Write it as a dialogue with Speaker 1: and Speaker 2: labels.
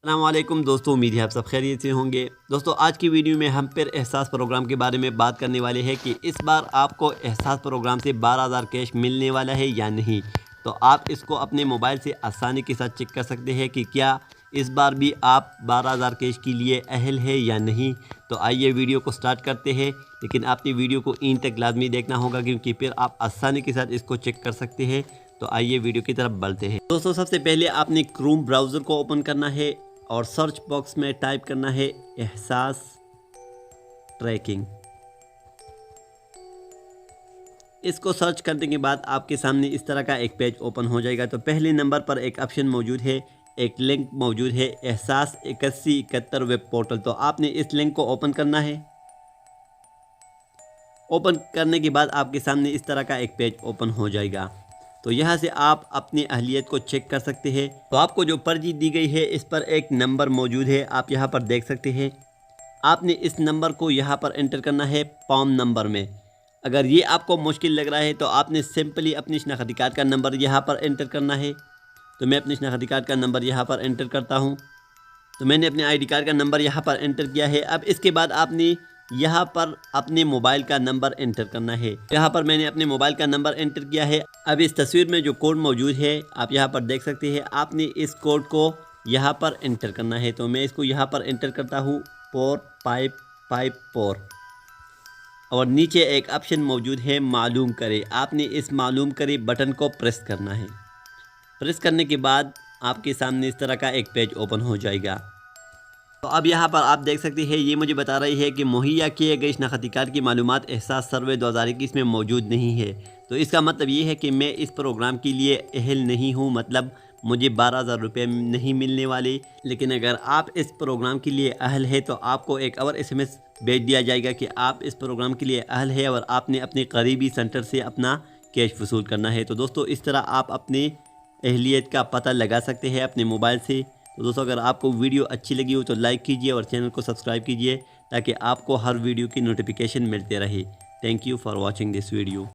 Speaker 1: अस्सलामुअलैकुम दोस्तों, उम्मीद है आप सब खैरियत से होंगे। दोस्तों, आज की वीडियो में हम फिर एहसास प्रोग्राम के बारे में बात करने वाले हैं कि इस बार आपको एहसास प्रोग्राम से 12,000 कैश मिलने वाला है या नहीं। तो आप इसको अपने मोबाइल से आसानी के साथ चेक कर सकते हैं कि क्या इस बार भी आप 12,000 कैश के लिए अहल है या नहीं। तो आइए वीडियो को स्टार्ट करते हैं, लेकिन आपने वीडियो को एंड तक लाजमी देखना होगा क्योंकि फिर आप आसानी के साथ इसको चेक कर सकते हैं। तो आइए वीडियो की तरफ बढ़ते हैं। दोस्तों, सबसे पहले आपने क्रोम ब्राउज़र को ओपन करना है और सर्च बॉक्स में टाइप करना है एहसास ट्रैकिंग। इसको सर्च करने के बाद आपके सामने इस तरह का एक पेज ओपन हो जाएगा। तो पहले नंबर पर एक ऑप्शन मौजूद है, एक लिंक मौजूद है, एहसास 8171 वेब पोर्टल। तो आपने इस लिंक को ओपन करना है। ओपन करने के बाद आपके सामने इस तरह का एक पेज ओपन हो जाएगा। तो यहाँ से आप अपनी अहलियत को चेक कर सकते हैं। तो आपको जो पर्ची दी गई है इस पर एक नंबर मौजूद है, आप यहाँ पर देख सकते हैं। आपने इस नंबर को यहाँ पर एंटर करना है पॉम नंबर में। अगर ये आपको मुश्किल लग रहा है तो आपने सिंपली अपनी शनाख्ती कार्ड का नंबर यहाँ पर एंटर करना है। तो मैं अपनी शनाख्ती कार्ड का नंबर यहाँ पर एंटर करता हूँ। तो मैंने अपने ID कार्ड का नंबर यहाँ पर एंटर किया है। अब इसके बाद आपने यहाँ पर अपने मोबाइल का नंबर एंटर करना है। यहाँ पर मैंने अपने मोबाइल का नंबर एंटर किया है। अब इस तस्वीर में जो कोड मौजूद है आप यहाँ पर देख सकते हैं। आपने इस कोड को यहाँ पर एंटर करना है। तो मैं इसको यहाँ पर एंटर करता हूँ 4554 और नीचे एक ऑप्शन मौजूद है मालूम करें। आपने इस मालूम करें बटन को प्रेस करना है। प्रेस करने के बाद आपके सामने इस तरह का एक पेज ओपन हो जाएगा। तो अब यहाँ पर आप देख सकते हैं ये मुझे बता रही है कि मुहैया किए गए शनाख्ती कार्ड की मालूमात एहसास सर्वे 2021 में मौजूद नहीं है। तो इसका मतलब ये है कि मैं इस प्रोग्राम के लिए अहल नहीं हूँ, मतलब मुझे 12,000 रुपये नहीं मिलने वाले। लेकिन अगर आप इस प्रोग्राम के लिए अहल है तो आपको एक और SMS भेज दिया जाएगा कि आप इस प्रोग्राम के लिए अहल है और आपने अपने करीबी सेंटर से अपना कैश वसूल करना है। तो दोस्तों, इस तरह आप अपने अहलियत का पता लगा सकते हैं अपने मोबाइल से। तो दोस्तों, अगर आपको वीडियो अच्छी लगी हो तो लाइक कीजिए और चैनल को सब्सक्राइब कीजिए ताकि आपको हर वीडियो की नोटिफिकेशन मिलते रहे। Thank you for watching this video.